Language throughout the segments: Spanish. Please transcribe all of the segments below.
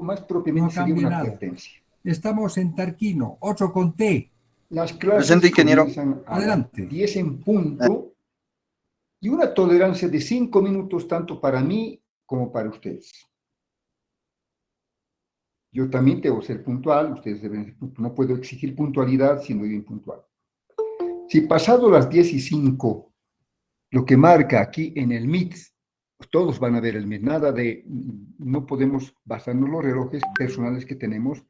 más No propiamente sería cambia una nada. advertencia. Estamos en Tarquino, 8 con T. Las Presente, clases ingeniero. comienzan a las Adelante. 10 en punto y una tolerancia de 5 minutos tanto para mí como para ustedes. Yo también debo ser puntual, ustedes deben ser puntual. No puedo exigir puntualidad si no soy impuntual. Si pasado las 10:05, lo que marca aquí en el Meet, pues todos van a ver el Meet, nada de, no podemos basarnos los relojes personales que tenemos,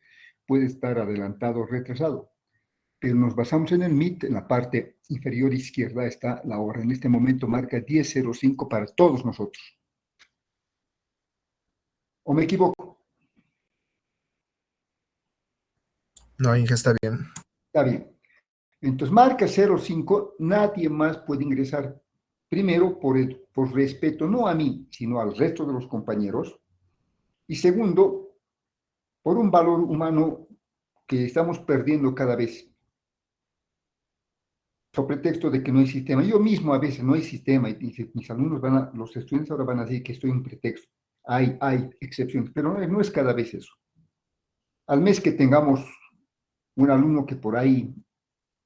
puede estar adelantado o retrasado, pero nos basamos en el Meet, en la parte inferior izquierda está la hora, en este momento marca 10:05 para todos nosotros. ¿O me equivoco? No, Inge, está bien. Está bien. Entonces marca 05, nadie más puede ingresar. Primero, por respeto no a mí, sino al resto de los compañeros. Y segundo, por un valor humano que estamos perdiendo cada vez, sobre pretexto de que no hay sistema. Yo mismo a veces no hay sistema, y mis alumnos los estudiantes ahora van a decir que estoy en pretexto. Hay excepciones, pero no es cada vez eso. Al mes que tengamos un alumno que por ahí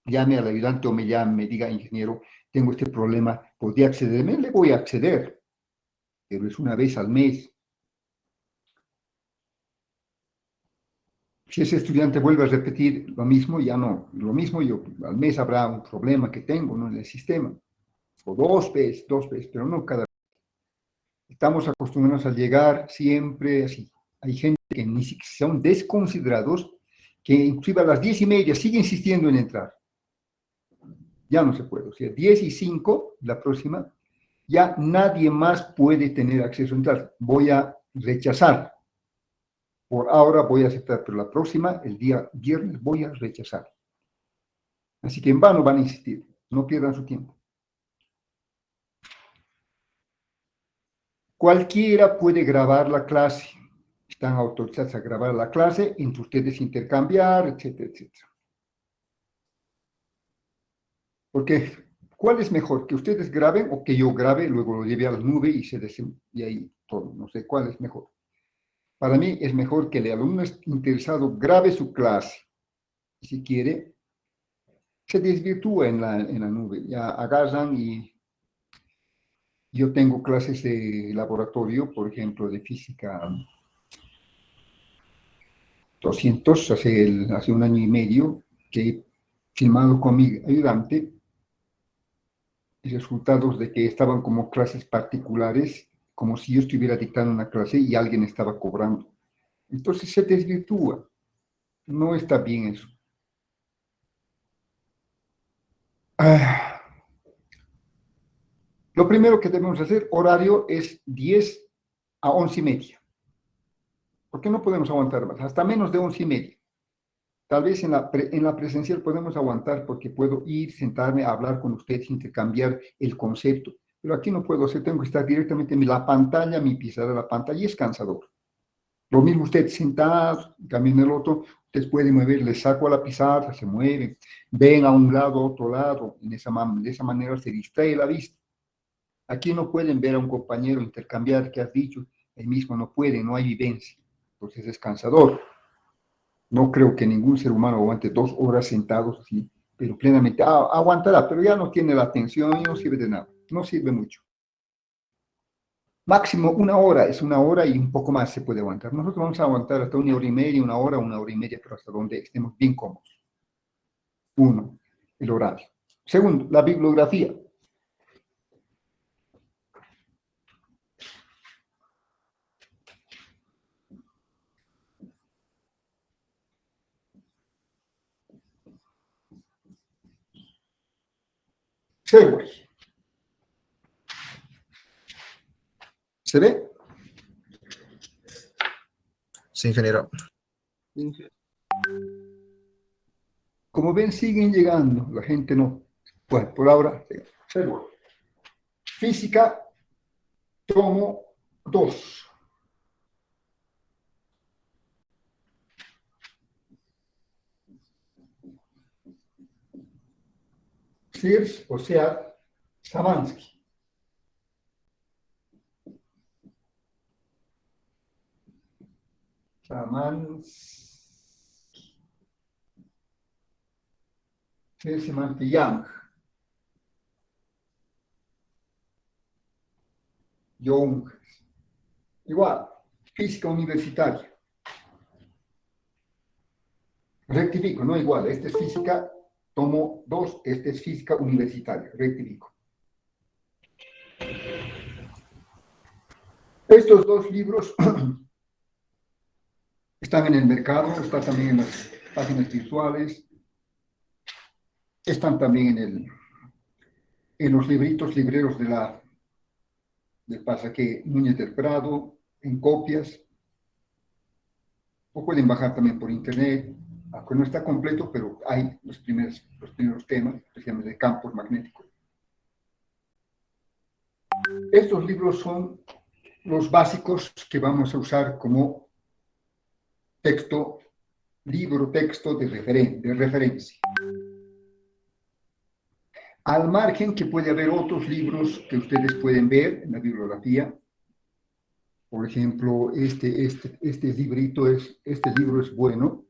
llame al ayudante o me llame, me diga, ingeniero, tengo este problema, ¿podría accederme? Le voy a acceder, pero es una vez al mes. Si ese estudiante vuelve a repetir lo mismo, ya no. Lo mismo yo, al mes habrá un problema que tengo, ¿no?, en el sistema. O dos veces, pero no cada vez. Estamos acostumbrados a llegar siempre así. Hay gente que ni siquiera son desconsiderados, que inclusive a las 10:30 sigue insistiendo en entrar. Ya no se puede. O sea, 10:05, la próxima, ya nadie más puede tener acceso a entrar. Voy a rechazar. Por ahora voy a aceptar, pero la próxima, el día viernes, voy a rechazar. Así que en vano van a insistir. No pierdan su tiempo. Cualquiera puede grabar la clase. Están autorizados a grabar la clase, entre ustedes intercambiar, etcétera, etcétera. Porque, ¿cuál es mejor? ¿Que ustedes graben o que yo grabe, luego lo lleve a la nube y ahí todo? No sé cuál es mejor. Para mí es mejor que el alumno interesado grabe su clase. Si quiere, se desvirtúa en la nube. Ya agarran y yo tengo clases de laboratorio, por ejemplo, de física 200, hace un año y medio, que he filmado con mi ayudante, y resultados de que estaban como clases particulares, como si yo estuviera dictando una clase y alguien estaba cobrando. Entonces se desvirtúa. No está bien eso. Lo primero que debemos hacer, horario, es 10 a 11:30. ¿Por qué no podemos aguantar más? Hasta menos de 11:30. Tal vez en la presencial podemos aguantar porque puedo ir, sentarme, a hablar con ustedes, intercambiar el concepto. Pero aquí no puedo hacer, tengo que estar directamente en la pantalla, mi pizarra, la pantalla, y es cansador. Lo mismo ustedes sentados, también el otro, ustedes pueden mover, les saco a la pizarra, se mueven, ven a un lado, a otro lado, de esa manera se distrae la vista. Aquí no pueden ver a un compañero intercambiar qué has dicho, ahí mismo no pueden, no hay vivencia. Entonces es cansador. No creo que ningún ser humano aguante 2 horas sentados así, pero plenamente, aguantará, pero ya no tiene la atención y no sirve de nada, no sirve mucho. Máximo 1 hora, es 1 hora y un poco más se puede aguantar. Nosotros vamos a aguantar hasta 1 hora y media, 1 hora y media, pero hasta donde estemos bien cómodos. Uno, el horario. Segundo, la bibliografía. Segway. ¿Se ve? Sí, ingeniero. Como ven, siguen llegando, la gente no. Bueno, por ahora, Segway. Física, tomo 2. Sears, o sea, Samansky. Samansky. Samansky Young. Igual, física universitaria. Rectifico, no igual. Esta es física, tomo 2, esta es física universitaria. Rectifico. Estos 2 libros están en el mercado, están también en las páginas virtuales, están también en los libreros del Pasaje Núñez del Prado, en copias, o pueden bajar también por internet, aunque no está completo, pero hay los primeros temas, especialmente de campos magnéticos. Estos libros son los básicos que vamos a usar como texto de referencia. Al margen que puede haber otros libros que ustedes pueden ver en la bibliografía. Por ejemplo, este libro es bueno.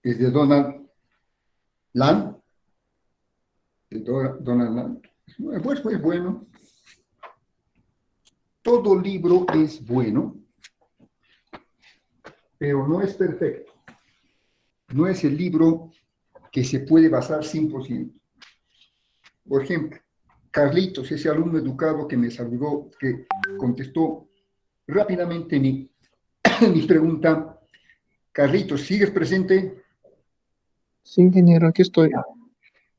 Es de Donald Land. Donald Land. Pues bueno. Todo libro es bueno, pero no es perfecto. No es el libro que se puede basar 100%. Por ejemplo, Carlitos, ese alumno educado que me saludó, que contestó rápidamente mi pregunta. Carlitos, ¿sigues presente? Sí, ingeniero, aquí estoy.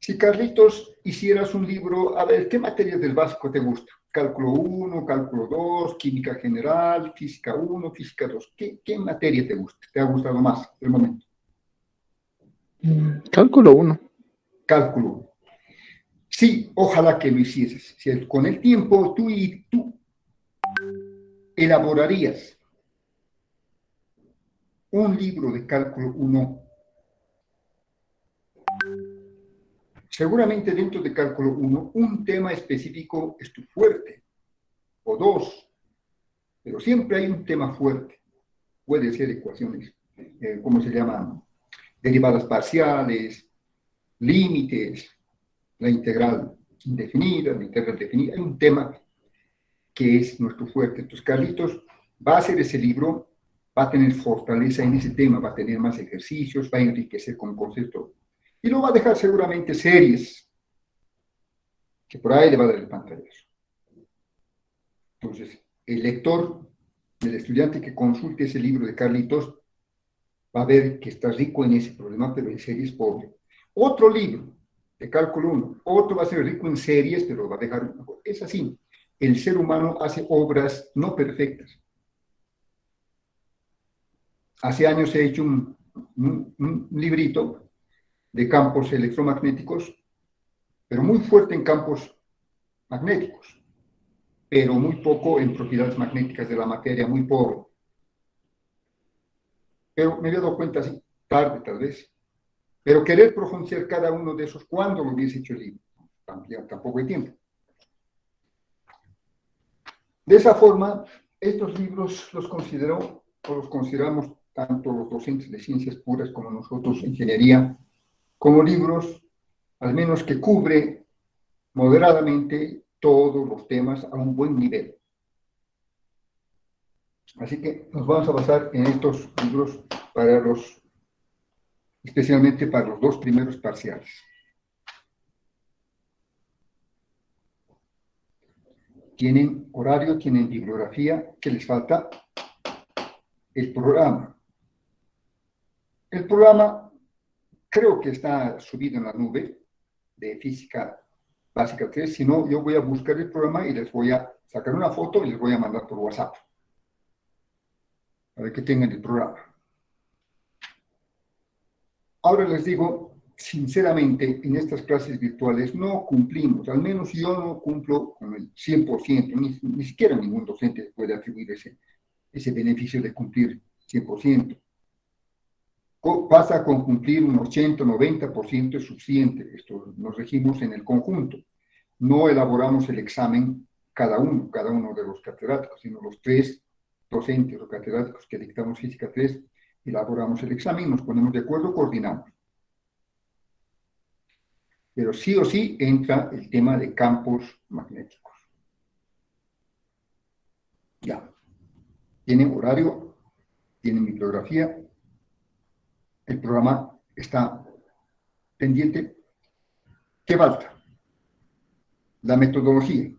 Si Carlitos hicieras un libro, a ver, ¿qué materias del básico te gusta? Cálculo 1, cálculo 2, química general, física 1, física 2. ¿Qué materia te gusta? ¿Te ha gustado más del momento? Cálculo 1. Cálculo 1. Sí, ojalá que lo hicieses. Si con el tiempo tú elaborarías un libro de cálculo 1, seguramente dentro de cálculo 1, un tema específico es tu fuerte, o 2, pero siempre hay un tema fuerte. Puede ser ecuaciones, ¿cómo se llaman? Derivadas parciales, límites, la integral indefinida, la integral definida. Hay un tema que es nuestro fuerte. Entonces, Carlitos va a hacer ese libro, va a tener fortaleza en ese tema, va a tener más ejercicios, va a enriquecer con concepto. Y lo va a dejar seguramente series, que por ahí le va a dar el pantallazo. Entonces, el lector, el estudiante que consulte ese libro de Carlitos, va a ver que está rico en ese problema, pero en series pobre. Otro libro de cálculo 1, otro va a ser rico en series, pero va a dejar... Es así. El ser humano hace obras no perfectas. Hace años he hecho un librito de campos electromagnéticos, pero muy fuerte en campos magnéticos, pero muy poco en propiedades magnéticas de la materia, muy pobre. Pero me había dado cuenta así, tarde tal vez. Pero querer profundizar cada uno de esos, ¿cuándo lo hubiese hecho el libro? Tampoco hay tiempo. De esa forma, estos libros los consideramos tanto los docentes de ciencias puras como nosotros, ingeniería, como libros, al menos que cubre moderadamente todos los temas a un buen nivel. Así que nos vamos a basar en estos libros especialmente para los 2 primeros parciales. Tienen horario, tienen bibliografía. ¿Qué les falta? El programa. El programa creo que está subido en la nube de Física Básica 3. Si no, yo voy a buscar el programa y les voy a sacar una foto y les voy a mandar por WhatsApp para que tengan el programa. Ahora les digo sinceramente, en estas clases virtuales no cumplimos, al menos yo no cumplo con el 100%, ni siquiera ningún docente puede atribuir ese beneficio de cumplir 100%. Pasa con cumplir un 80, 90% es suficiente. Esto nos regimos en el conjunto. No elaboramos el examen cada uno de los catedráticos, sino los 3 docentes o catedráticos que dictamos Física 3, elaboramos el examen, nos ponemos de acuerdo, coordinamos. Pero sí o sí entra el tema de campos magnéticos. Ya. Tienen horario, tienen bibliografía, el programa está pendiente. ¿Qué falta? La metodología.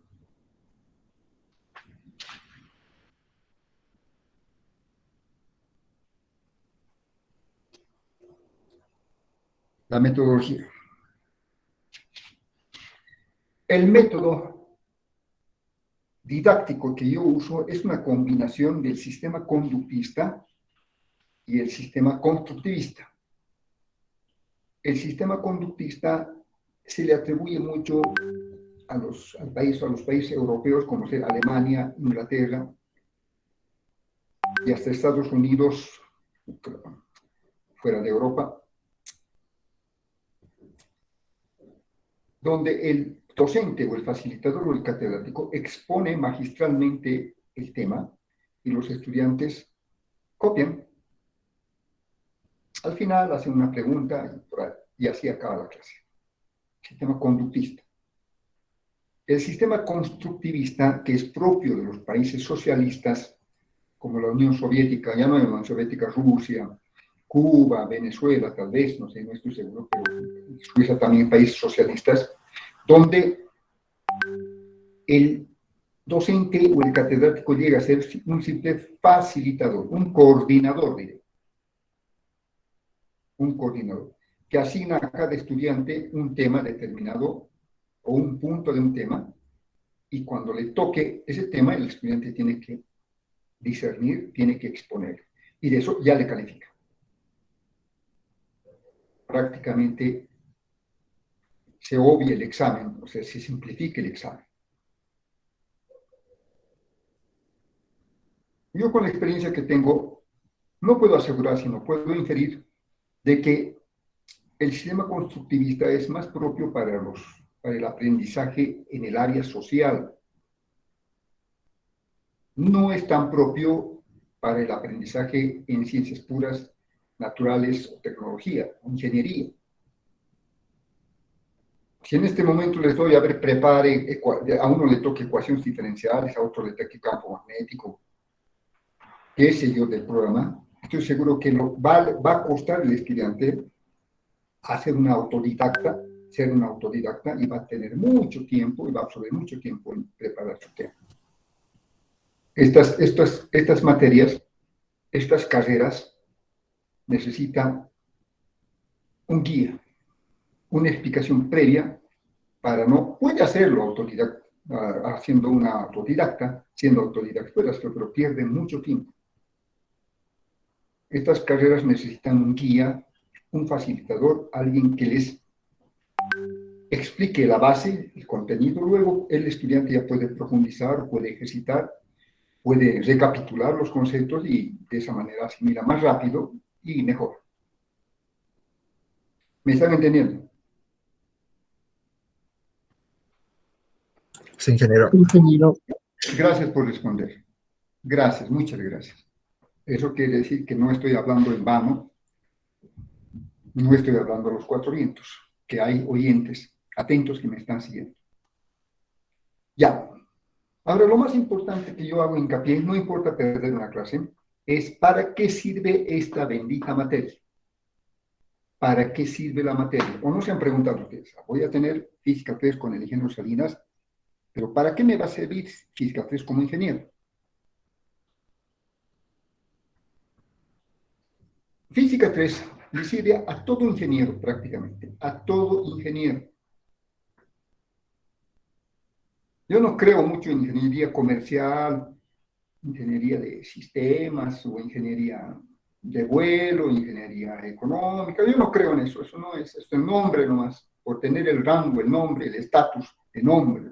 La metodología. El método didáctico que yo uso es una combinación del sistema conductista y el sistema constructivista. El sistema conductista se le atribuye mucho a los países europeos, como sea Alemania, Inglaterra y hasta Estados Unidos, fuera de Europa, donde el docente o el facilitador o el catedrático expone magistralmente el tema y los estudiantes copian. Al final hacen una pregunta y así acaba la clase. Sistema conductista. El sistema constructivista, que es propio de los países socialistas, como la Unión Soviética, ya no hay Unión Soviética, Rusia, Cuba, Venezuela, tal vez, no sé, no estoy seguro, pero Suiza también, países socialistas, donde el docente o el catedrático llega a ser un simple facilitador, un coordinador, diré. Un coordinador, que asigna a cada estudiante un tema determinado o un punto de un tema, y cuando le toque ese tema, el estudiante tiene que discernir, tiene que exponer, y de eso ya le califica. Prácticamente se obvia el examen, o sea, se simplifica el examen. Yo con la experiencia que tengo, no puedo asegurar, sino puedo inferir de que el sistema constructivista es más propio para el aprendizaje en el área social. No es tan propio para el aprendizaje en ciencias puras, naturales, o tecnología, o ingeniería. Si en este momento les doy, a ver, prepare, a uno le toque ecuaciones diferenciales, a otro le toque campo magnético, qué sé yo del programa, estoy seguro que va a costar al estudiante ser un autodidacta, y va a tener mucho tiempo, y va a absorber mucho tiempo en preparar su tema. Estas materias, estas carreras, necesitan un guía, una explicación previa para no, puede hacerlo autodidacta, siendo autodidacta, puede hacerlo, pero pierde mucho tiempo. Estas carreras necesitan un guía, un facilitador, alguien que les explique la base, el contenido. Luego el estudiante ya puede profundizar, puede ejercitar, puede recapitular los conceptos y de esa manera asimila más rápido y mejor. ¿Me están entendiendo? Sí, ingeniero. Ingeniero, Gracias por responder. Gracias, muchas gracias. Eso quiere decir que no estoy hablando en vano, no estoy hablando a los 4 vientos, que hay oyentes atentos que me están siguiendo. Ya. Ahora, lo más importante que yo hago hincapié, no importa perder una clase, es ¿para qué sirve esta bendita materia? ¿Para qué sirve la materia? O no se han preguntado ustedes. Voy a tener Física 3 con el ingeniero Salinas, pero ¿para qué me va a servir Física 3 como ingeniero? Física 3 le sirve a todo ingeniero prácticamente, a todo ingeniero. Yo no creo mucho en ingeniería comercial, ingeniería de sistemas o ingeniería de vuelo, ingeniería económica. Yo no creo en eso, eso no es, esto es nombre nomás, por tener el rango, el nombre, el estatus de nombre.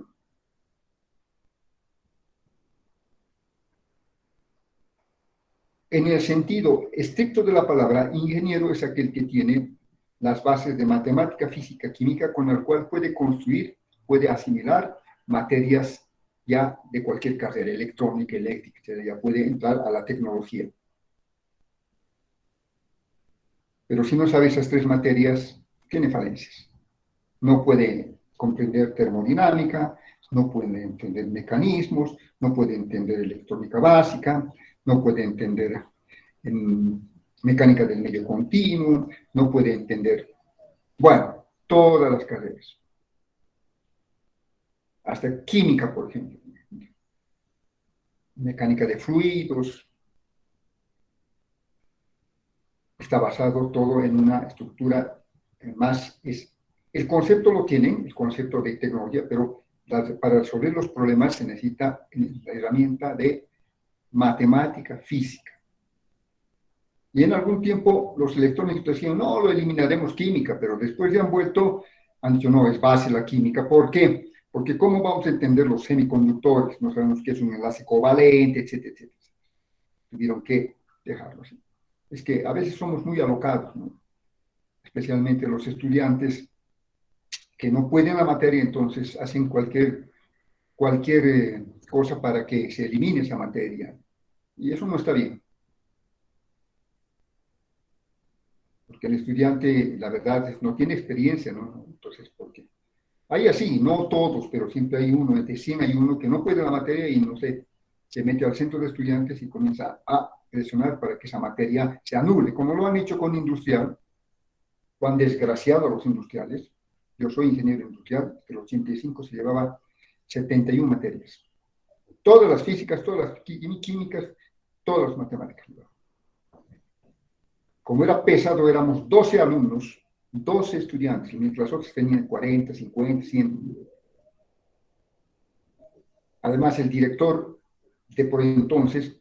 En el sentido estricto de la palabra, ingeniero es aquel que tiene las bases de matemática, física, química, con el cual puede construir, puede asimilar materias ya de cualquier carrera, electrónica, eléctrica, ya puede entrar a la tecnología. Pero si no sabe esas tres materias, tiene falencias. No puede comprender termodinámica, no puede entender mecanismos, no puede entender electrónica básica, no puede entender mecánica del medio continuo, no puede entender, bueno, todas las carreras. Hasta química, por ejemplo. Mecánica de fluidos. Está basado todo en una estructura más... el concepto lo tienen, el concepto de tecnología, pero para resolver los problemas se necesita la herramienta de matemática, física. Y en algún tiempo los electrónicos decían, no, lo eliminaremos química, pero después ya han dicho, no, es base la química. ¿Por qué? Porque ¿cómo vamos a entender los semiconductores? No sabemos qué es un enlace covalente, etcétera, etcétera. Tuvieron que dejarlo así. Es que a veces somos muy alocados, ¿no? Especialmente los estudiantes que no pueden la materia, entonces hacen cualquier cosa para que se elimine esa materia. Y eso no está bien. Porque el estudiante, la verdad, no tiene experiencia, ¿no? Entonces, ¿por qué? Hay así, no todos, pero siempre hay uno, entre 100 hay uno que no puede la materia y no sé, se mete al centro de estudiantes y comienza a presionar para que esa materia se anule, como lo han hecho con industrial, cuán desgraciado a los industriales. Yo soy ingeniero industrial, en el 85 se llevaba 71 materias. Todas las físicas, todas las químicas, todas las matemáticas. Como era pesado, éramos 12 alumnos, 12 estudiantes, y mientras otros tenían 40, 50, 100. Además, el director de por entonces,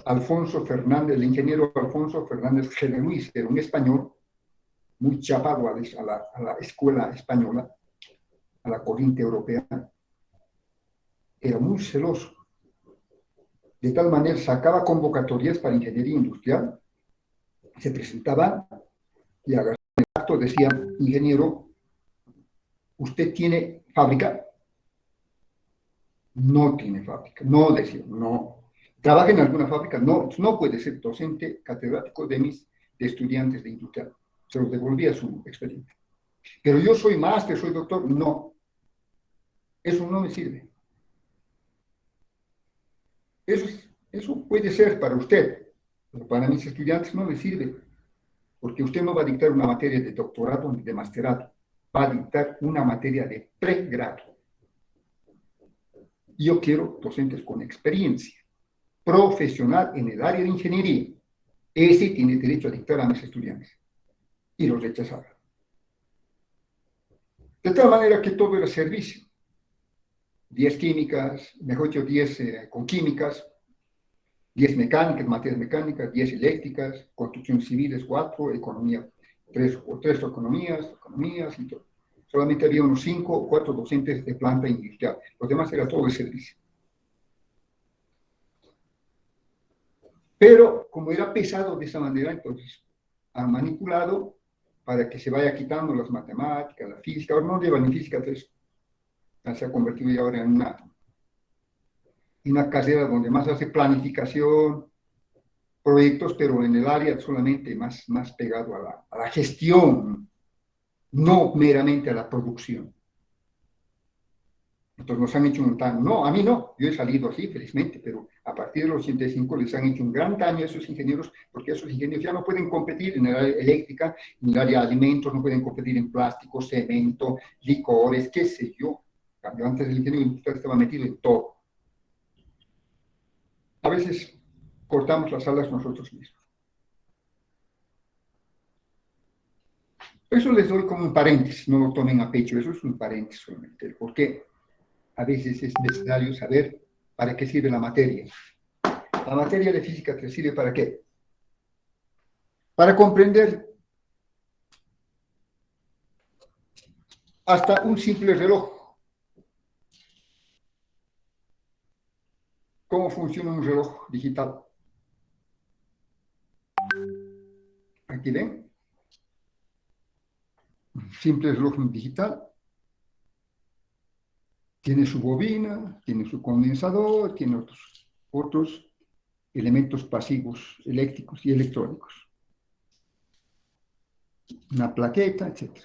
Alfonso Fernández, el ingeniero Alfonso Fernández G. Luis, era un español muy chapado a la escuela española, a la corriente europea, era muy celoso. De tal manera, sacaba convocatorias para ingeniería industrial, se presentaba y a el acto decía, ingeniero, ¿usted tiene fábrica? No tiene fábrica, no decía, no. ¿Trabaja en alguna fábrica? No, no puede ser docente catedrático de estudiantes de industrial. Se los devolvía su expediente. Pero yo soy máster, soy doctor. No, eso no me sirve. Eso puede ser para usted, pero para mis estudiantes no me sirve, porque usted no va a dictar una materia de doctorado ni de masterado, va a dictar una materia de pregrado. Yo quiero docentes con experiencia profesional en el área de ingeniería. Ese tiene derecho a dictar a mis estudiantes. Y los rechazaron. De tal manera que todo era servicio. 10 químicas, mejor dicho, 10 con químicas, 10 mecánicas, materias mecánicas, 10 eléctricas, construcción civiles 4, economía 3 economías y todo. Solamente había unos 5 o 4 docentes de planta industrial. Los demás era todo de servicio. Pero como era pesado de esa manera, entonces han manipulado para que se vaya quitando las matemáticas, la física. Ahora no lleva ni física 3. Se ha convertido ya ahora en una carrera donde más hace planificación, proyectos, pero en el área solamente más pegado a la gestión, no meramente a la producción. Entonces nos han hecho un daño. No, a mí no, yo he salido así, felizmente, pero a partir de los 85 les han hecho un gran daño a esos ingenieros, porque esos ingenieros ya no pueden competir en el área eléctrica, en el área de alimentos, no pueden competir en plástico, cemento, licores, qué sé yo. Cambio, antes el ingeniero industrial estaba metido en todo. A veces cortamos las alas nosotros mismos. Eso les doy como un paréntesis, no lo tomen a pecho, eso es un paréntesis solamente, porque a veces es necesario saber para qué sirve la materia. La materia de física te sirve para qué? Para comprender hasta un simple reloj. ¿Cómo funciona un reloj digital? Aquí ven. Un simple reloj digital. Tiene su bobina, tiene su condensador, tiene otros elementos pasivos eléctricos y electrónicos. Una plaqueta, etc.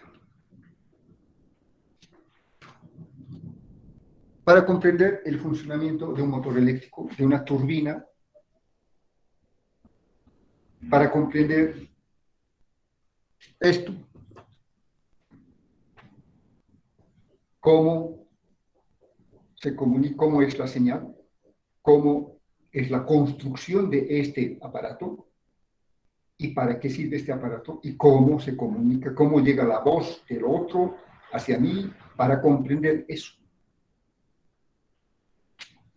Para comprender el funcionamiento de un motor eléctrico, de una turbina, para comprender esto, cómo se comunica, cómo es la señal, cómo es la construcción de este aparato y para qué sirve este aparato y cómo se comunica, cómo llega la voz del otro hacia mí, para comprender eso.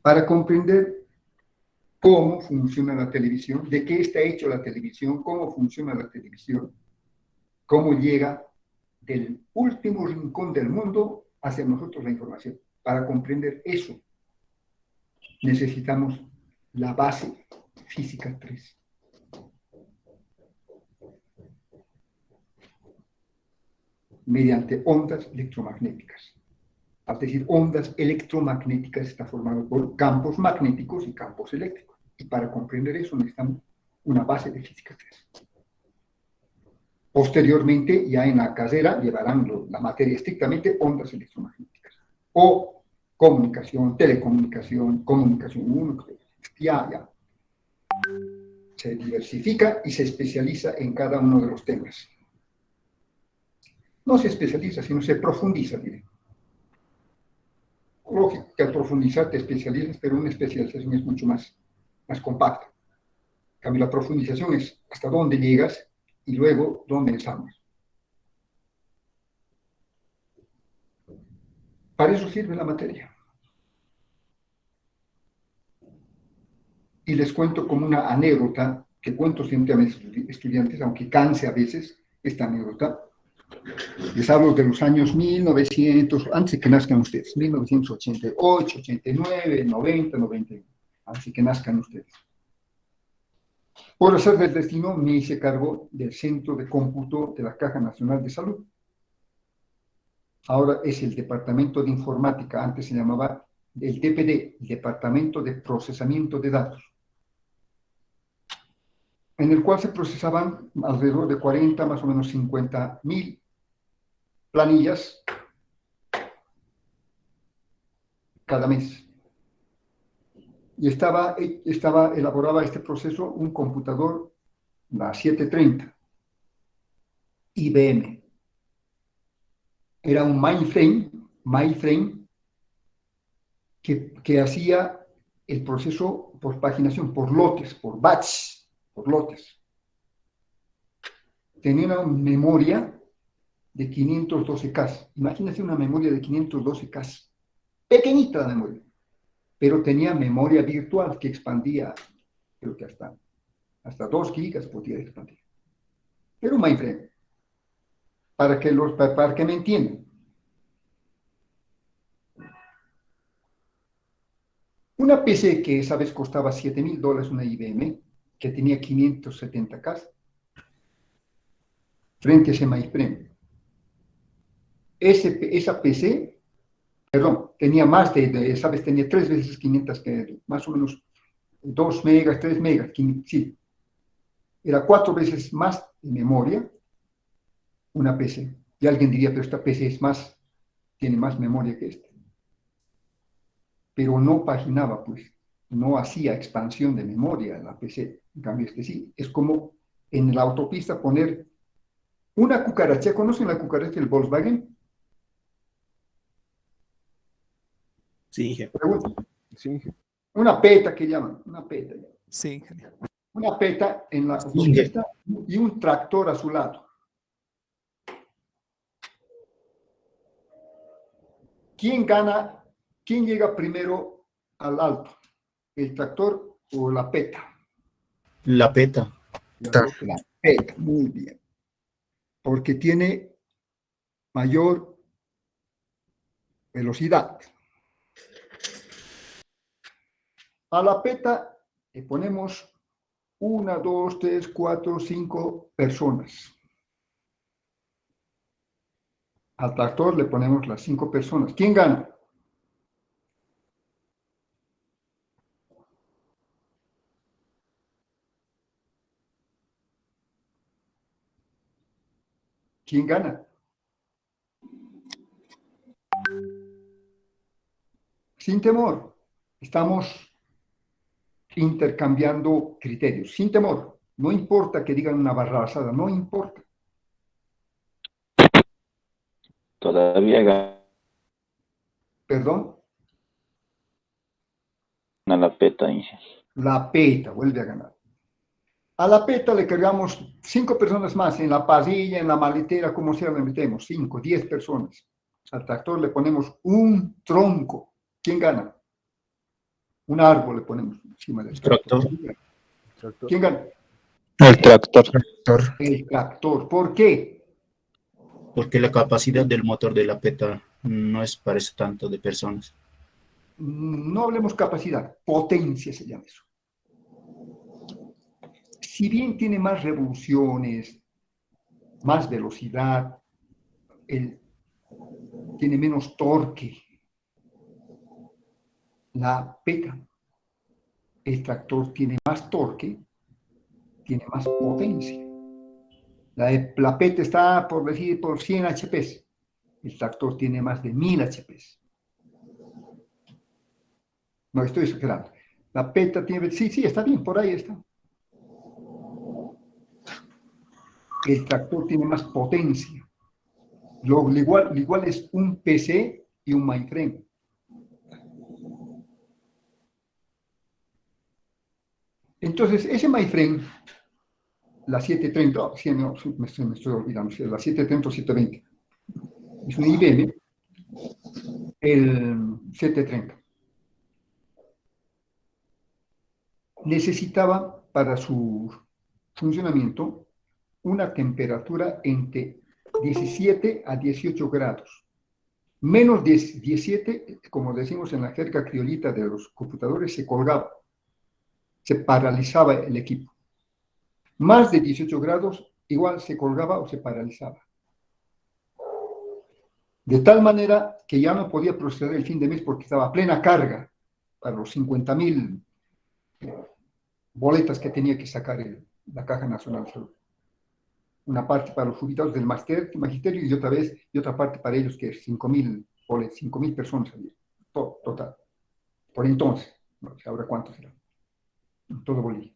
Para comprender cómo funciona la televisión, de qué está hecho la televisión, cómo funciona la televisión, cómo llega del último rincón del mundo hacia nosotros la información. Para comprender eso, necesitamos la base física 3. Mediante ondas electromagnéticas. Es decir, ondas electromagnéticas está formado por campos magnéticos y campos eléctricos. Y para comprender eso necesitamos una base de física 3. Posteriormente, ya en la carrera, llevarán la materia estrictamente ondas electromagnéticas. O comunicación, telecomunicación, comunicación 1, ya. Se diversifica y se especializa en cada uno de los temas. No se especializa, sino se profundiza, diré. Lógico que al profundizar te especializas, pero una especialización es mucho más compacta. En cambio, la profundización es hasta dónde llegas y luego dónde estamos. Para eso sirve la materia. Y les cuento como una anécdota, que cuento siempre a mis estudiantes, aunque canse a veces esta anécdota. Les hablo de los años 1900, antes de que nazcan ustedes, 1988, 89, 90, 91, antes de que nazcan ustedes. Por hacer del destino, me hice cargo del centro de cómputo de la Caja Nacional de Salud. Ahora es el Departamento de Informática, antes se llamaba el DPD, el Departamento de Procesamiento de Datos, en el cual se procesaban alrededor de 40, más o menos 50.000 planillas cada mes. Y elaboraba este proceso un computador, la 730, IBM. Era un mainframe que hacía el proceso por paginación, por lotes, por batch, por lotes. Tenía una memoria de 512K. Imagínense una memoria de 512K. Pequeñita la memoria. Pero tenía memoria virtual que expandía, creo que hasta 2 gigas podía expandir. Pero un mainframe. Para que me entiendan. Una PC que esa vez costaba $7,000, una IBM, que tenía 570K, frente a ese mainframe. Esa PC, perdón, tenía más esa vez tenía 3 veces 500, más o menos 2 megas, 3 megas, sí. Era 4 veces más de memoria una PC. Y alguien diría, pero esta PC tiene más memoria que esta. Pero no paginaba, pues, no hacía expansión de memoria en la PC. En cambio, sí, es como en la autopista poner una cucaracha. ¿Conocen la cucaracha del Volkswagen? Sí, ingeniero. Pregunta. Sí. Una peta que llaman, una peta. Sí, ingeniero. Una peta en la autopista y un tractor a su lado. ¿Quién gana? ¿Quién llega primero al alto? ¿El tractor o la peta? La peta. Peta, muy bien. Porque tiene mayor velocidad. A la peta le ponemos 1, 2, 3, 4, 5 personas. Al tractor le ponemos las 5 personas. ¿Quién gana? ¿Quién gana? Sin temor. Estamos intercambiando criterios. Sin temor. No importa que digan una barrabasada, no importa. Todavía Perdón, gana la peta, Inge. la peta vuelve a ganar. A la peta le cargamos 5 personas más, en la parrilla, en la maletera, como sea, le metemos 5, 10 personas. Al tractor le ponemos un tronco. ¿Quién gana? Un árbol le ponemos encima del tractor. ¿Quién gana? El tractor. Tractor. El tractor. ¿Por qué? Porque la capacidad del motor de la peta no es para eso tanto de personas. No hablemos capacidad, potencia se llama eso. Si bien tiene más revoluciones, más velocidad, tiene menos torque, la peta, el tractor tiene más torque, tiene más potencia. La peta está, por decir, por 100 HP. El tractor tiene más de 1000 HP. No estoy exagerando. La peta tiene, sí, está bien, por ahí está. El tractor tiene más potencia. Lo igual es un PC y un mainframe. Entonces, ese mainframe, la 730, sí, no, me estoy olvidando, la 730 o 720, es un IBM, el 730. Necesitaba para su funcionamiento una temperatura entre 17 a 18 grados. Menos de 17, como decimos en la jerga criollita de los computadores, se colgaba, se paralizaba el equipo. Más de 18 grados, igual se colgaba o se paralizaba. De tal manera que ya no podía proceder el fin de mes porque estaba a plena carga para los 50.000 boletas que tenía que sacar la Caja Nacional de Salud. Una parte para los jubilados del magisterio y otra parte para ellos, que es 5.000 boletas, 5.000 personas había, total. Por entonces, no sé ahora cuántos serán, en todo Bolivia.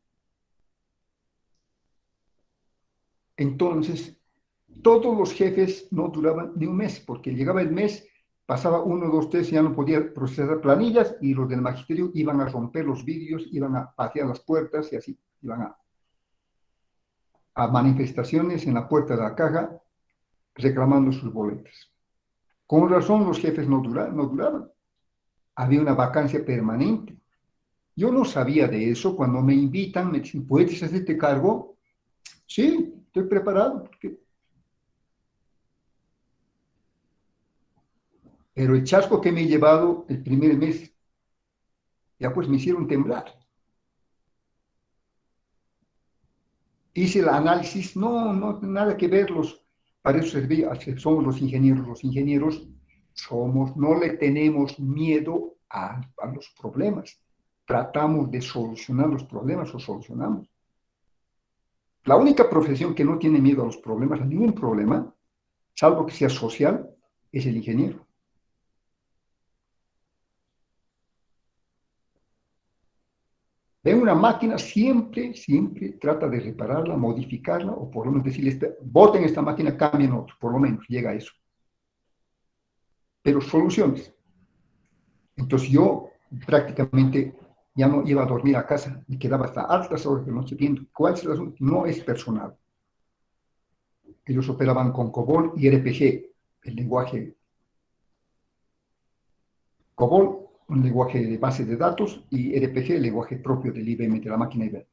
Entonces, todos los jefes no duraban ni un mes, porque llegaba el mes, pasaba 1, 2, 3, ya no podía procesar planillas y los del magisterio iban a romper los vidrios, iban a patear las puertas y así, iban a manifestaciones en la puerta de la caja reclamando sus boletas. Con razón los jefes no duraban. Había una vacancia permanente. Yo no sabía de eso. Cuando me invitan, me dicen, ¿puedes hacerte cargo? Sí, estoy preparado. Pero el chasco que me he llevado el primer mes, ya pues me hicieron temblar. Hice el análisis, no, nada que verlos. Para eso somos los ingenieros. Los ingenieros no le tenemos miedo a los problemas. Tratamos de solucionar los problemas o solucionamos. La única profesión que no tiene miedo a los problemas, a ningún problema, salvo que sea social, es el ingeniero. Ven una máquina, siempre trata de repararla, modificarla, o por lo menos decirle, boten esta máquina, cambien otro, por lo menos llega a eso. Pero soluciones. Entonces yo prácticamente ya no iba a dormir a casa, me quedaba hasta altas horas de noche viendo cuál es el asunto. No es personal. Ellos operaban con COBOL y RPG, el lenguaje COBOL, un lenguaje de base de datos, y RPG, el lenguaje propio del IBM, de la máquina IBM.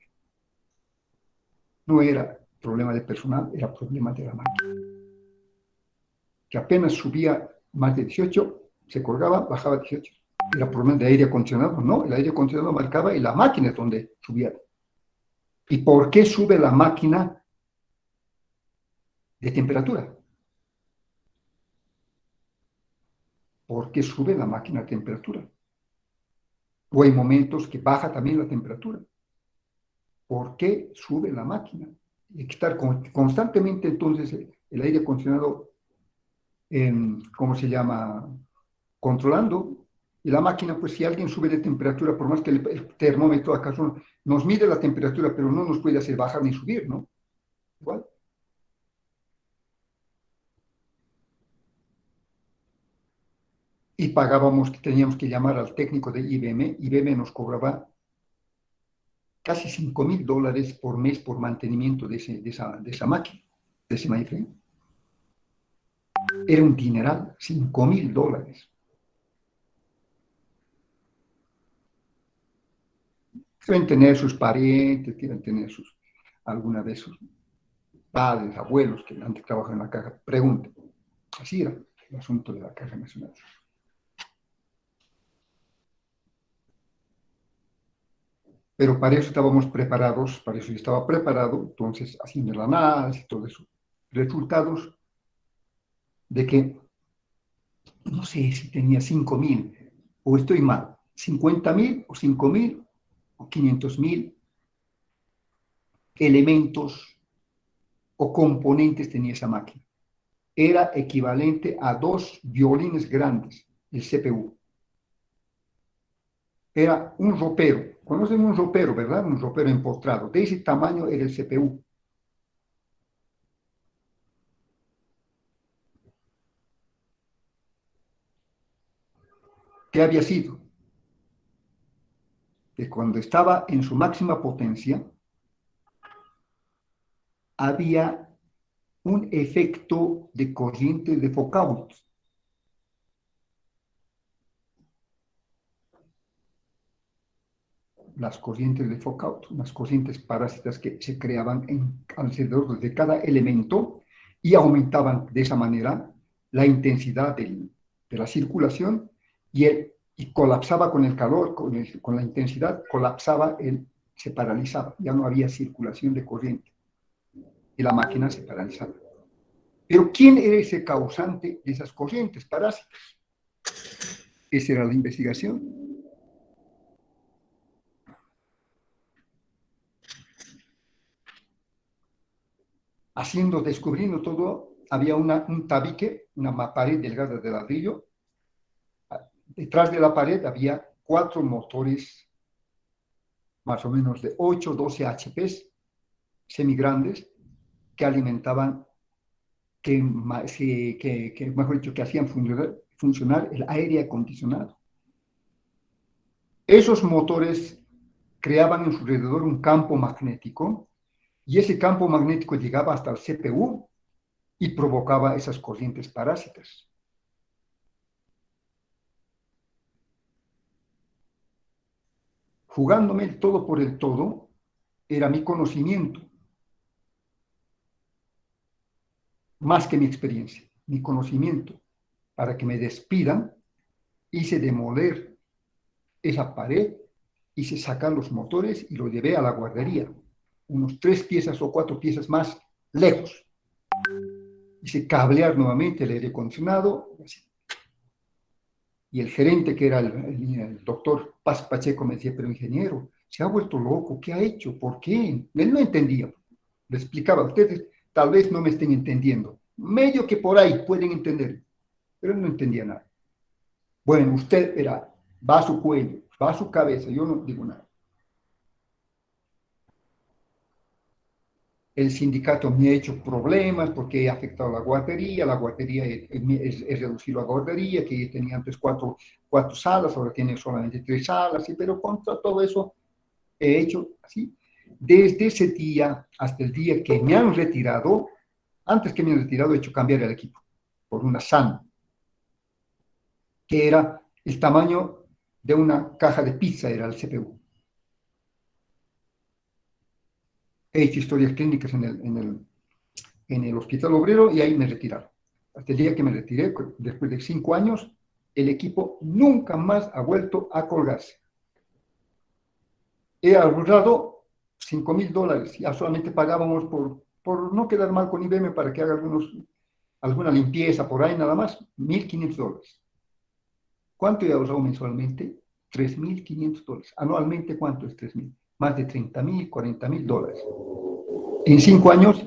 No era problema de personal, era problema de la máquina. Que apenas subía más de 18, se colgaba, bajaba 18. Era problema de aire acondicionado, no, el aire acondicionado marcaba y la máquina es donde subía. ¿Y por qué sube la máquina de temperatura? ¿Por qué sube la máquina de temperatura? O hay momentos que baja también la temperatura. ¿Por qué sube la máquina? Hay que estar constantemente entonces el aire acondicionado, ¿cómo se llama? Controlando. Y la máquina, pues si alguien sube de temperatura, por más que el termómetro acaso nos mide la temperatura, pero no nos puede hacer bajar ni subir, ¿no? Igual. Y pagábamos, teníamos que llamar al técnico de IBM. IBM nos cobraba casi $5,000 por mes por mantenimiento de esa máquina, de ese mainframe. Era un dineral, $5,000. Deben tener sus parientes, deben tener alguna de sus padres, abuelos que antes trabajaban en la caja. Pregunten. Así era el asunto de la Caja Nacional. Pero para eso estábamos preparados, para eso yo estaba preparado, entonces haciendo el análisis y todo eso. Resultados de que, no sé si tenía 5,000, o estoy mal, 50,000 o 5,000 o 500,000 elementos o componentes tenía esa máquina. Era equivalente a 2 violines grandes, el CPU. Era un ropero. ¿Conocen un ropero, verdad? Un ropero empotrado. De ese tamaño era el CPU. ¿Qué había sido? Que cuando estaba en su máxima potencia, había un efecto de corriente de Foucault. Las corrientes de Foucault, unas corrientes parásitas que se creaban alrededor de cada elemento y aumentaban de esa manera la intensidad de la circulación y colapsaba con el calor, con la intensidad, colapsaba, se paralizaba, ya no había circulación de corriente y la máquina se paralizaba. Pero ¿quién era ese causante de esas corrientes parásitas? Esa era la investigación. Descubriendo todo, había un tabique, una pared delgada de ladrillo. Detrás de la pared había 4 motores, más o menos de 8 o 12 HPs, semigrandes, que alimentaban, mejor dicho, que hacían funcionar el aire acondicionado. Esos motores creaban en su alrededor un campo magnético, y ese campo magnético llegaba hasta el CPU y provocaba esas corrientes parásitas. Jugándome el todo por el todo, era mi conocimiento, más que mi experiencia, mi conocimiento, para que me despidan, hice demoler esa pared, hice sacar los motores y lo llevé a la guardería, unos 3 piezas o 4 piezas más lejos. Hice cablear nuevamente el aire acondicionado, y el gerente, que era el doctor Paz Pacheco, me decía: pero ingeniero, se ha vuelto loco, ¿qué ha hecho? ¿Por qué? Él no entendía. Le explicaba: ustedes tal vez no me estén entendiendo, medio que por ahí pueden entender, pero él no entendía nada. Bueno, usted verá, va a su cuello, va a su cabeza, yo no digo nada. El sindicato me ha hecho problemas porque he afectado a la guardería es reducido a guardería, que tenía antes cuatro salas, ahora tiene solamente 3 salas, pero contra todo eso he hecho así. Desde ese día hasta el día que me han retirado, antes que me han retirado, he hecho cambiar el equipo por una SAN, que era el tamaño de una caja de pizza, era el CPU. he hecho historias clínicas en el Hospital Obrero y ahí me retiraron. Hasta el día que me retiré, después de 5 años, el equipo nunca más ha vuelto a colgarse. He ahorrado $5,000. Ya solamente pagábamos por no quedar mal con IBM para que haga alguna limpieza por ahí, nada más, $1,500. ¿Cuánto he ahorrado mensualmente? $3,500. Anualmente, ¿cuánto es 3,000? Más de $30,000, $40,000. En 5 años,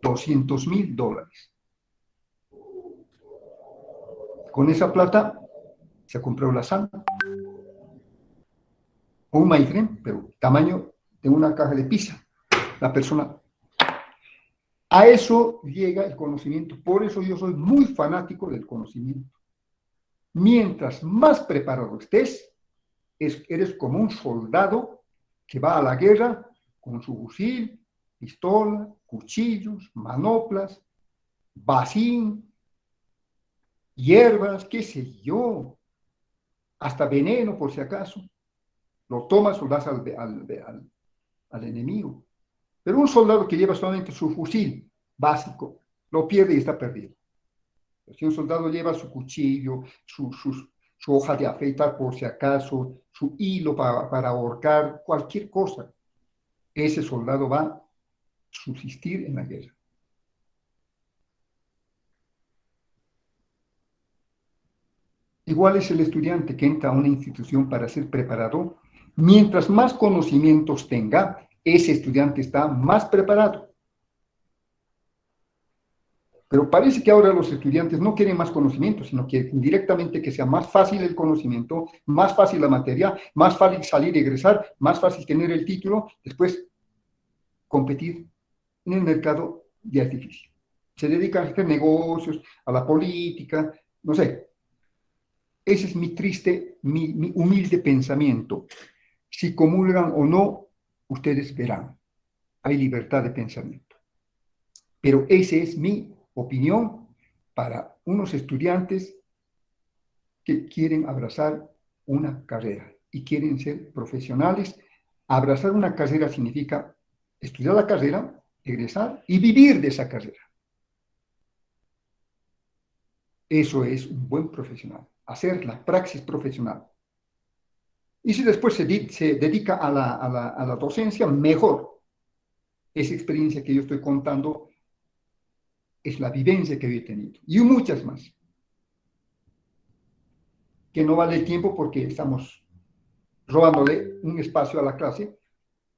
$200,000. Con esa plata se compró la santa o un mainframe, pero tamaño de una caja de pizza. La persona. A eso llega el conocimiento. Por eso yo soy muy fanático del conocimiento. Mientras más preparado estés, eres como un soldado que va a la guerra con su fusil, pistola, cuchillos, manoplas, bacín, hierbas, qué sé yo, hasta veneno por si acaso. Lo tomas o das al enemigo. Pero un soldado que lleva solamente su fusil básico, lo pierde y está perdido. Si un soldado lleva su cuchillo, su hoja de afeitar por si acaso, su hilo para ahorcar, cualquier cosa, ese soldado va a subsistir en la guerra. Igual es el estudiante que entra a una institución para ser preparado. Mientras más conocimientos tenga, ese estudiante está más preparado. Pero parece que ahora los estudiantes no quieren más conocimiento, sino que directamente que sea más fácil el conocimiento, más fácil la materia, más fácil salir y egresar, más fácil tener el título, después competir en el mercado ya es difícil. Se dedican a hacer negocios, a la política, no sé. Ese es mi triste, mi humilde pensamiento. Si comulgan o no, ustedes verán. Hay libertad de pensamiento. Pero esa es mi opinión para unos estudiantes que quieren abrazar una carrera y quieren ser profesionales. Abrazar una carrera significa estudiar la carrera, egresar y vivir de esa carrera. Eso es un buen profesional, hacer la praxis profesional. Y si después se dedica a la docencia, mejor. Esa experiencia que yo estoy contando es la vivencia que yo he tenido. Y muchas más. Que no vale el tiempo porque estamos robándole un espacio a la clase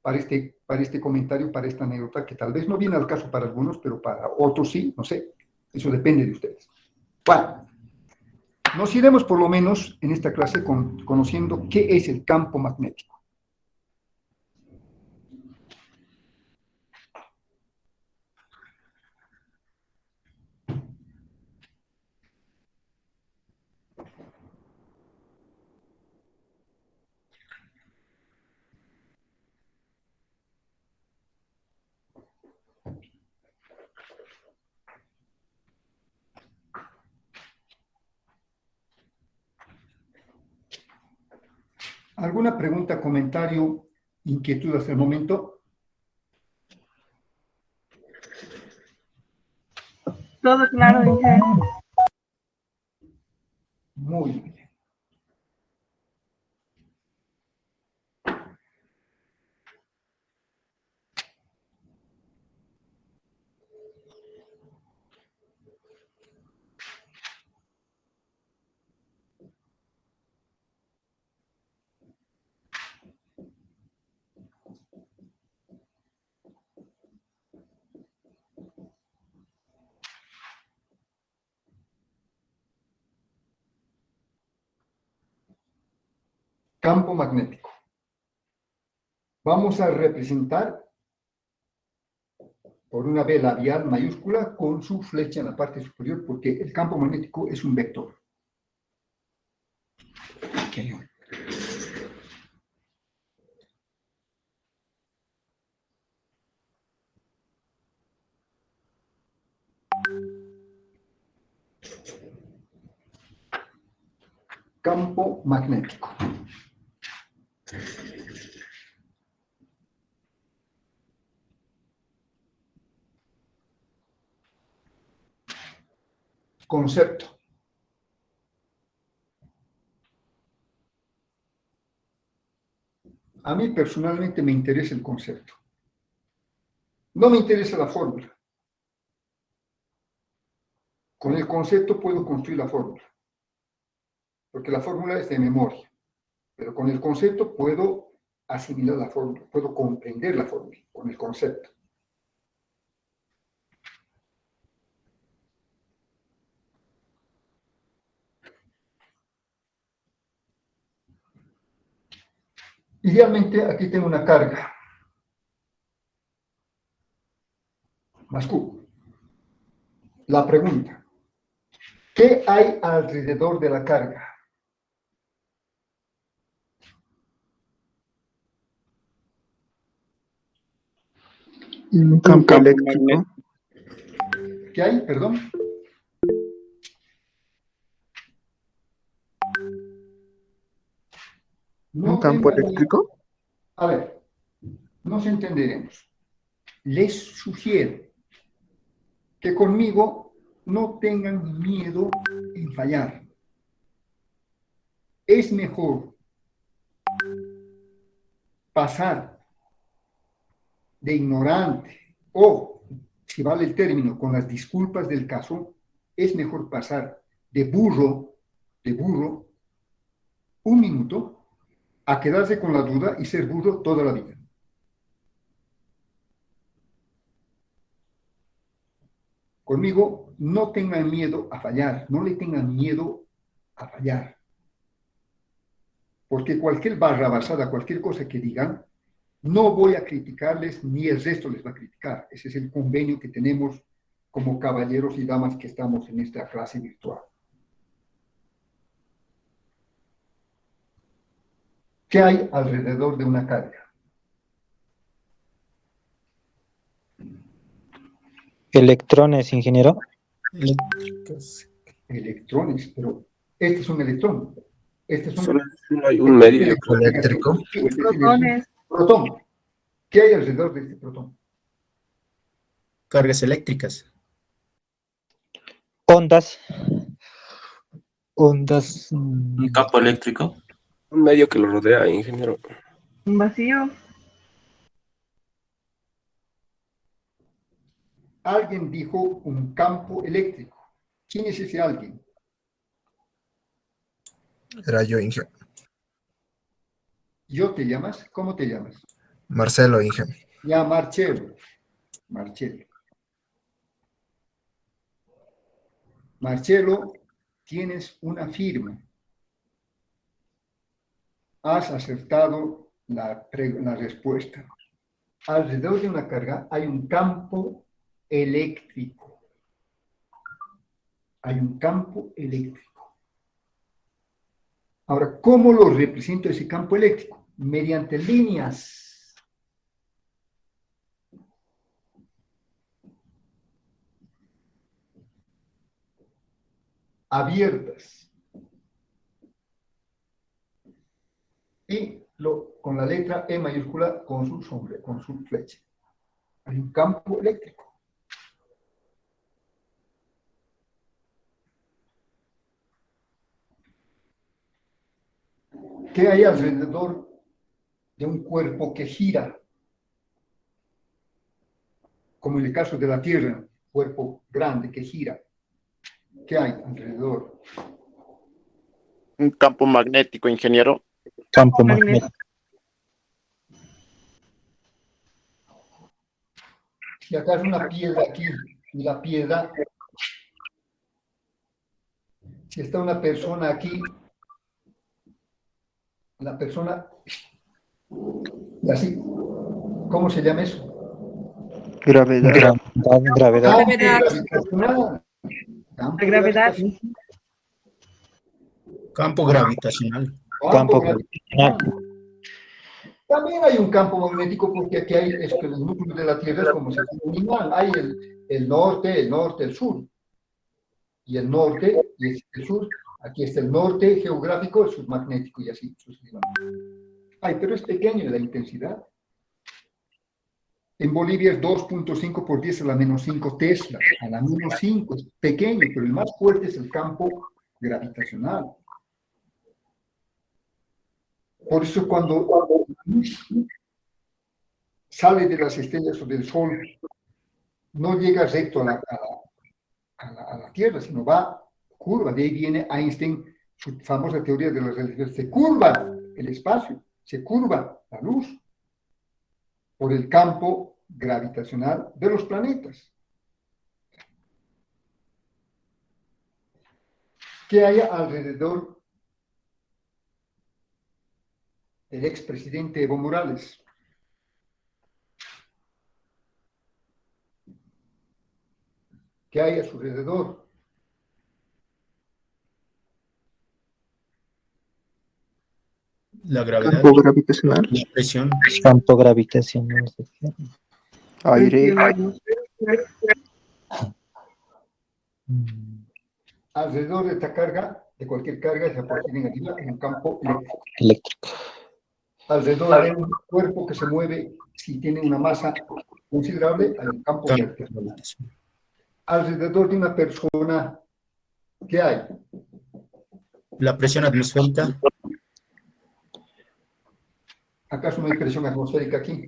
para este comentario, para esta anécdota, que tal vez no viene al caso para algunos, pero para otros sí, no sé. Eso depende de ustedes. Bueno, nos iremos por lo menos en esta clase conociendo qué es el campo magnético. ¿Alguna pregunta, comentario, inquietud hasta el momento? Todo claro, dice. Muy bien. Campo magnético. Vamos a representar por una B labial mayúscula con su flecha en la parte superior, porque el campo magnético es un vector. Okay. Campo magnético. concepto. A mí personalmente me interesa el concepto. No me interesa la fórmula. Con el concepto puedo construir la fórmula, porque la fórmula es de memoria, pero con el concepto puedo asimilar la fórmula, puedo comprender la fórmula con el concepto. Idealmente, aquí tengo una carga, más Q. La pregunta, ¿qué hay alrededor de la carga? Un campo eléctrico. ¿Qué hay? Perdón. Un campo tengan- eléctrico. A ver, nos entenderemos. Les sugiero que conmigo no tengan miedo en fallar. Es mejor pasar de ignorante o, si vale el término, con las disculpas del caso, es mejor pasar de burro, un minuto, a quedarse con la duda y ser burro toda la vida. Conmigo no tengan miedo a fallar, no le tengan miedo a fallar. Porque cualquier barra basada, cualquier cosa que digan, no voy a criticarles ni el resto les va a criticar. Ese es el convenio que tenemos como caballeros y damas que estamos en esta clase virtual. ¿Qué hay alrededor de una carga? Electrones, ingeniero. Eléctricos. Electrones, pero este es un electrón. Este es un Solo hay un medio. Eléctrico. Este es el Protones. protón. ¿Qué hay alrededor de este protón? Cargas eléctricas. Ondas. Ondas. Un campo eléctrico. Un medio que lo rodea, ingeniero. Un vacío. Alguien dijo un campo eléctrico. ¿Quién es ese alguien? Era yo, Inge. ¿Yo te llamas? ¿Cómo te llamas? Marcelo, Inge. Ya, Marcelo. Marcelo. Marcelo, tienes una firma. Has acertado la respuesta. Alrededor de una carga hay un campo eléctrico. Hay un campo eléctrico. Ahora, ¿cómo lo represento ese campo eléctrico? Mediante líneas. Abiertas. Y con la letra E mayúscula con su sombra, con su flecha. Hay un campo eléctrico. ¿Qué hay alrededor de un cuerpo que gira? Como en el caso de la Tierra, cuerpo grande que gira. ¿Qué hay alrededor? Un campo magnético, ingeniero. Campo magnético. Si acá es una piedra aquí, y la piedra, si está una persona aquí, la persona, y así, ¿cómo se llama eso? Gravedad. Gravedad. Campo gravitacional. Campo La gravedad. gravitacional. Campo gravitacional. Campo gravitacional. También hay un campo magnético porque aquí hay es que el núcleo de la Tierra es como si fuera un imán. Hay el norte, el sur. Y el norte y el sur. Aquí está el norte geográfico, el sur magnético y así sucesivamente. Ay, pero es pequeño la intensidad. En Bolivia es 2.5 por 10 a la menos 5 Tesla, a la menos 5, es pequeño, pero el más fuerte es el campo gravitacional. Por eso cuando la luz sale de las estrellas o del Sol, no llega recto a la Tierra, sino va curva. De ahí viene Einstein, su famosa teoría de la relatividad. Se curva el espacio, se curva la luz por el campo gravitacional de los planetas. ¿Qué hay alrededor del expresidente Evo Morales? ¿Qué hay a su alrededor? La gravedad, Campo gravitacional. la presión, Campo gravitacional. Aire. Alrededor de esta carga, de cualquier carga, sea positiva o negativa, hay un campo eléctrico. Eléctrico. Alrededor de un cuerpo que se mueve, si tiene una masa considerable, hay un campo gravitacional. Alrededor de una persona, ¿qué hay? la presión atmosférica, ¿Acaso no hay presión atmosférica aquí?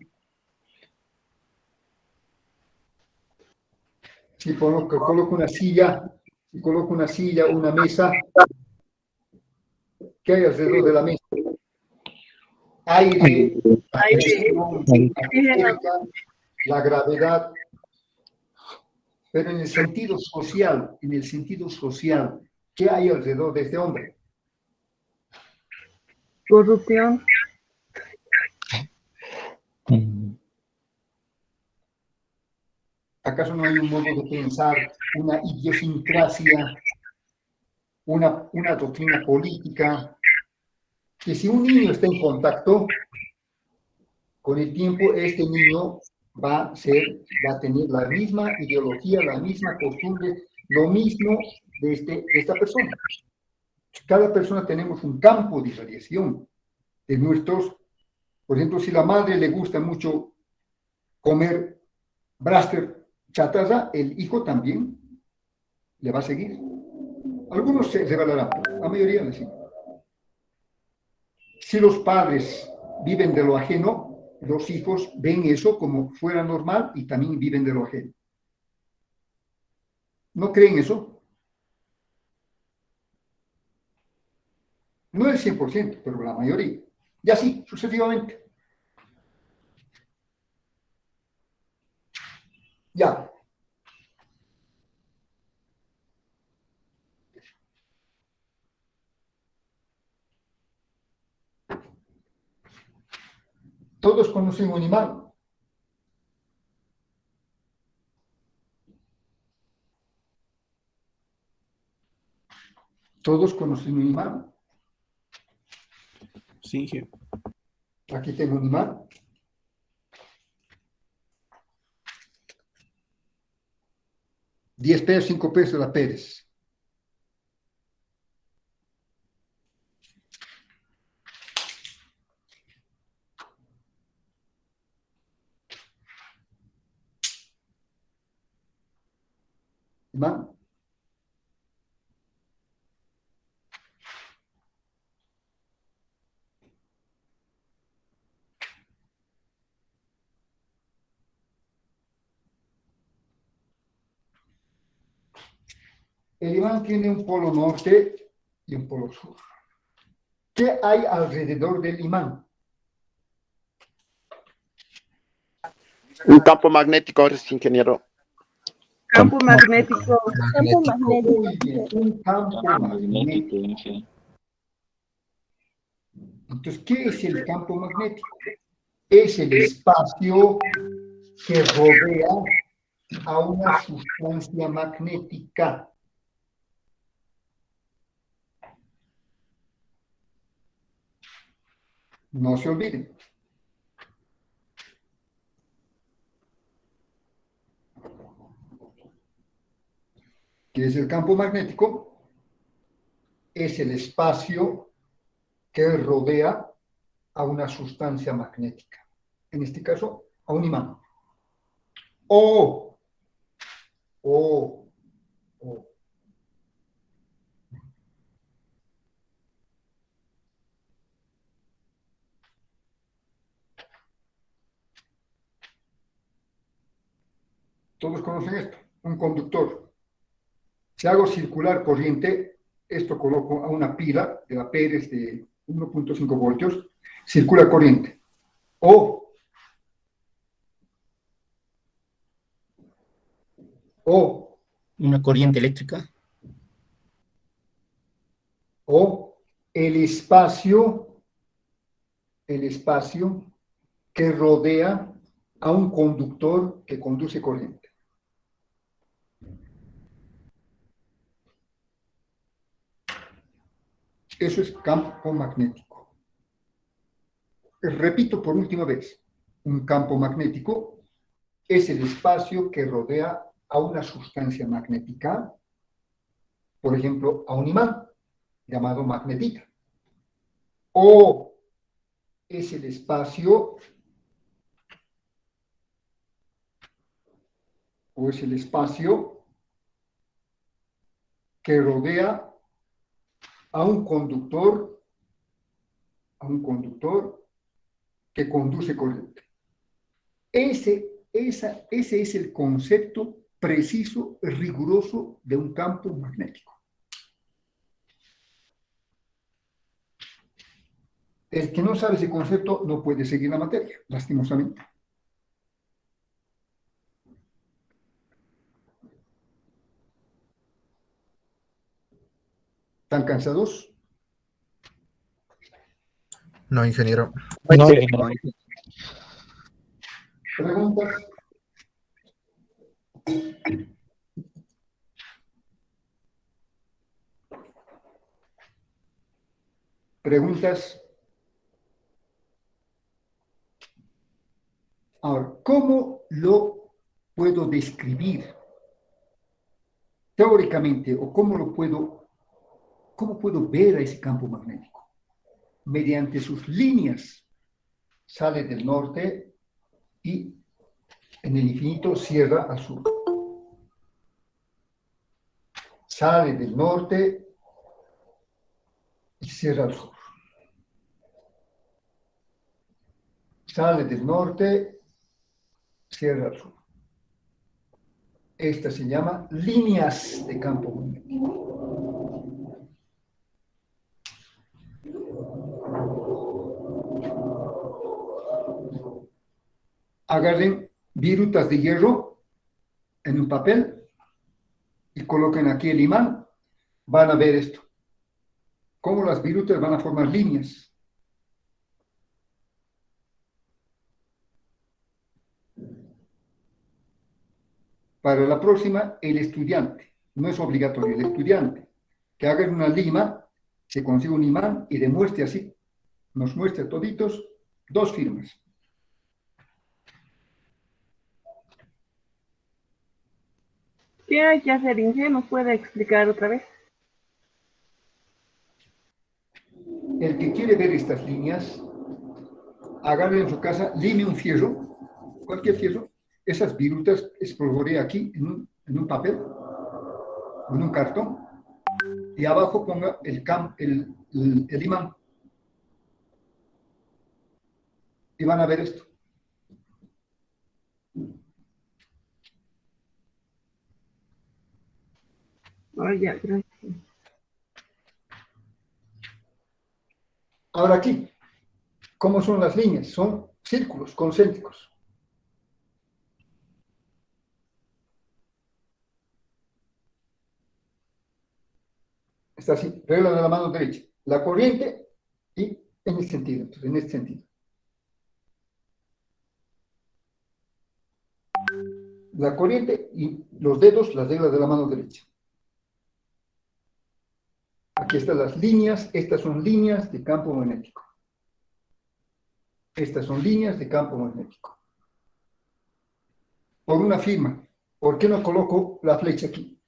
Si coloco una silla, una mesa, ¿qué hay alrededor de la mesa? Aire, presión atmosférica, la gravedad. Pero en el sentido social, ¿qué hay alrededor de este hombre? Corrupción. ¿Acaso no hay un modo de pensar, una idiosincrasia, una doctrina política, que si un niño está en contacto, con el tiempo este niño va a tener la misma ideología, la misma costumbre, lo mismo de esta persona? Cada persona tenemos un campo de radiación de nuestros, por ejemplo, si la madre le gusta mucho comer braster chatarra, el hijo también le va a seguir. Algunos se revelarán, la mayoría le siguen. Si los padres viven de lo ajeno, los hijos ven eso como fuera normal y también viven de lo ajeno. ¿No creen eso? No el 100%, pero la mayoría. Y así, sucesivamente. Ya. Todos conocen un imán. Todos conocen un imán. Sí, Aquí tengo un imán. $10, $5 de la Pérez. Imán. El imán tiene un polo norte y un polo sur. ¿Qué hay alrededor del imán? Un campo magnético, ingeniero. Campo magnético. Muy bien, un campo magnético. Magnético. Entonces, ¿qué es el campo magnético? Es el espacio que rodea a una sustancia magnética. No se olviden. ¿Qué es el campo magnético? Es el espacio que rodea a una sustancia magnética. En este caso, a un imán. O, O, O. Todos conocen esto, un conductor. Si hago circular corriente, esto coloco a una pila de amperes de 1.5 voltios, circula corriente. O, Una corriente eléctrica. o el espacio que rodea a un conductor que conduce corriente. Eso es campo magnético. Repito por última vez, un campo magnético es el espacio que rodea a una sustancia magnética, por ejemplo, a un imán llamado magnetita. O es el espacio que rodea a un conductor que conduce corriente. Ese es el concepto preciso, riguroso de un campo magnético. El que no sabe ese concepto no puede seguir la materia, lastimosamente. ¿Están cansados? No, ingeniero. No, ¿Preguntas? ¿Preguntas? Ahora, ¿cómo lo puedo describir teóricamente o cómo puedo ver a ese campo magnético? Mediante sus líneas. Sale del norte y en el infinito cierra al sur. Sale del norte y cierra al sur. Sale del norte, cierra al sur. Esta se llama líneas de campo magnético. Agarren virutas de hierro en un papel y coloquen aquí el imán. Van a ver esto. Cómo las virutas van a formar líneas. Para la próxima, el estudiante. No es obligatorio. El estudiante que haga una lima, se consigue un imán y demuestre así. Nos muestre toditos 2 firmas. ¿Qué hay que hacer, Inge? ¿Nos puede explicar otra vez? El que quiere ver estas líneas, agarre en su casa, lime un fierro, cualquier fierro, esas virutas espolvoree aquí en un papel, en un cartón, y abajo ponga el imán. Y van a ver esto. Oh, ya, gracias. Ahora aquí, ¿cómo son las líneas? Son círculos concéntricos. Está así, regla de la mano derecha. La corriente y en este sentido, entonces, en este sentido. La corriente y los dedos, las reglas de la mano derecha. Aquí están las líneas, estas son líneas de campo magnético. Estas son líneas de campo magnético. Por una firma. ¿Por qué no coloco la flecha aquí?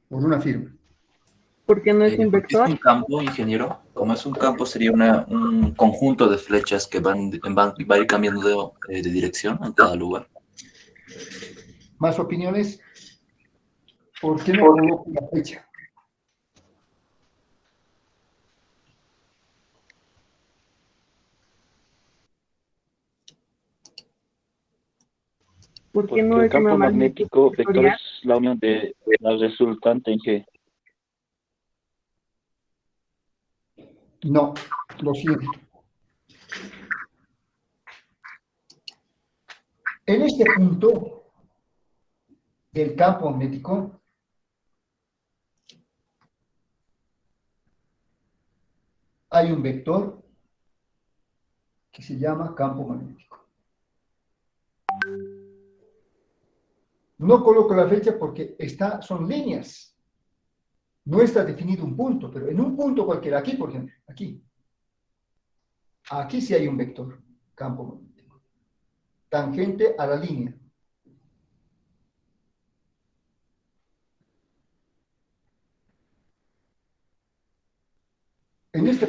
Por una firma. Porque no es un ¿Por qué es vector. un campo, ingeniero? Como es un campo, sería un conjunto de flechas que va a ir cambiando de dirección en cada lugar. ¿Más opiniones? ¿Por qué no coloco la flecha? ¿Por qué Porque no el es campo una magnitud magnético vector vectorial? es la unión de la resultante en G. No, lo siento. En este punto del campo magnético, hay un vector que se llama campo magnético. No coloco la flecha porque son líneas. No está definido un punto, pero en un punto cualquiera, aquí por ejemplo, aquí sí hay un vector, campo magnético, tangente a la línea. En este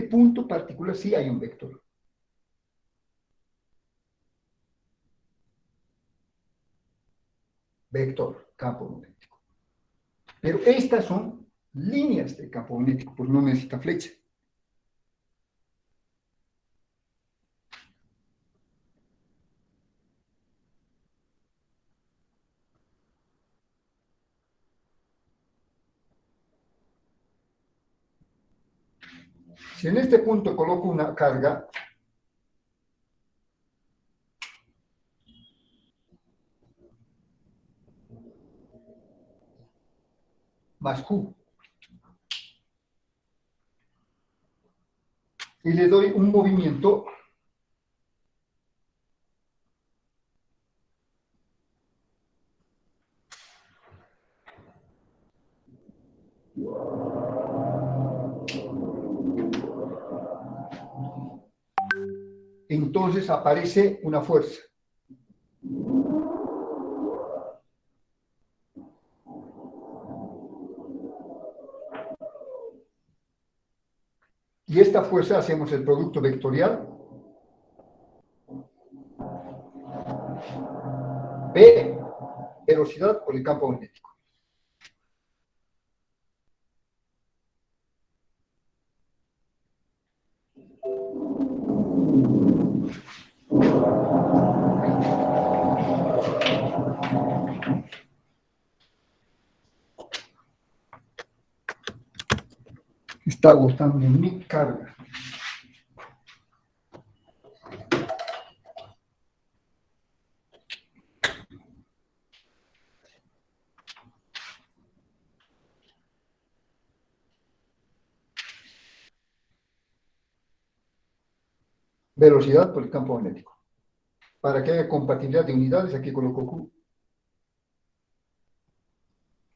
punto particular sí hay un vector. Vector, campo magnético. Pero estas son líneas de campo magnético, pues no necesita flecha. Si en este punto coloco una carga, más Q, y le doy un movimiento, entonces aparece una fuerza. Y esta fuerza hacemos el producto vectorial. V, velocidad por el campo magnético. Está agotando mi carga. Velocidad por el campo magnético. Para que haya compatibilidad de unidades, aquí coloco Q.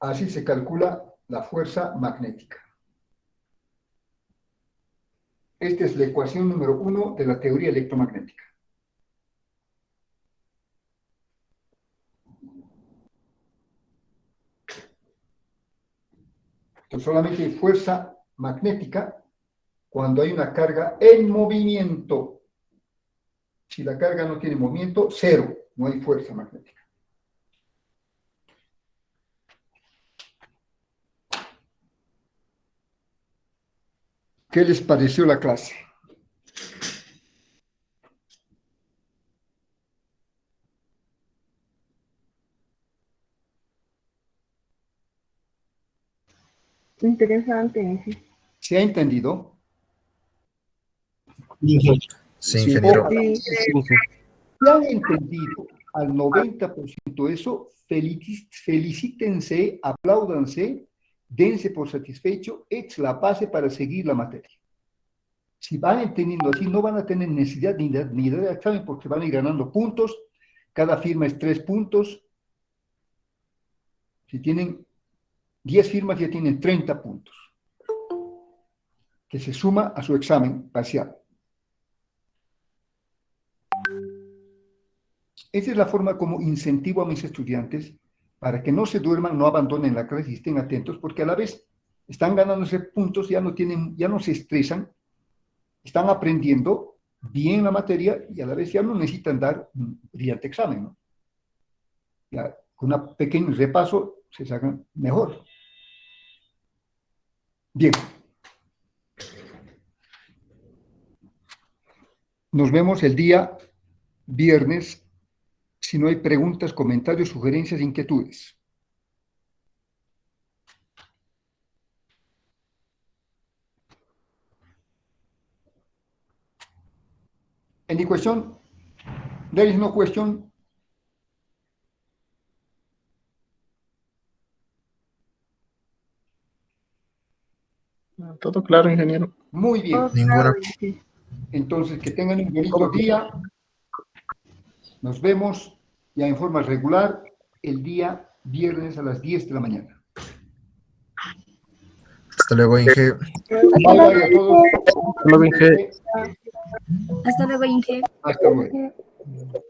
Así se calcula la fuerza magnética. Esta es la ecuación número 1 de la teoría electromagnética. Entonces, solamente hay fuerza magnética cuando hay una carga en movimiento. Si la carga no tiene movimiento, cero, no hay fuerza magnética. ¿Qué les pareció la clase? Interesante. ¿Se ha entendido? Sí, ingeniero. Sí, Si han entendido al 90% eso, felicítense, apláudanse, dense por satisfecho, es la base para seguir la materia. Si van entendiendo así, no van a tener necesidad ni de examen porque van a ir ganando puntos. Cada firma es 3 puntos. Si tienen 10 firmas, ya tienen 30 puntos, que se suma a su examen parcial. Esa es la forma como incentivo a mis estudiantes para que no se duerman, no abandonen la clase y estén atentos, porque a la vez están ganándose puntos, ya no se estresan, están aprendiendo bien la materia y a la vez ya no necesitan dar un brillante examen, ¿no? Ya con un pequeño repaso se sacan mejor. Bien. Nos vemos el día viernes, si no hay preguntas, comentarios, sugerencias, inquietudes. Any question? There is no question. Todo claro, ingeniero. Muy bien. Oh, Ninguna. claro, sí. Entonces, que tengan un bonito día. Nos vemos ya en forma regular el día viernes a las 10 de la mañana. Hasta luego, Inge. Bye bye a todos. Hasta luego, Inge. Hasta luego, Inge. Hasta luego.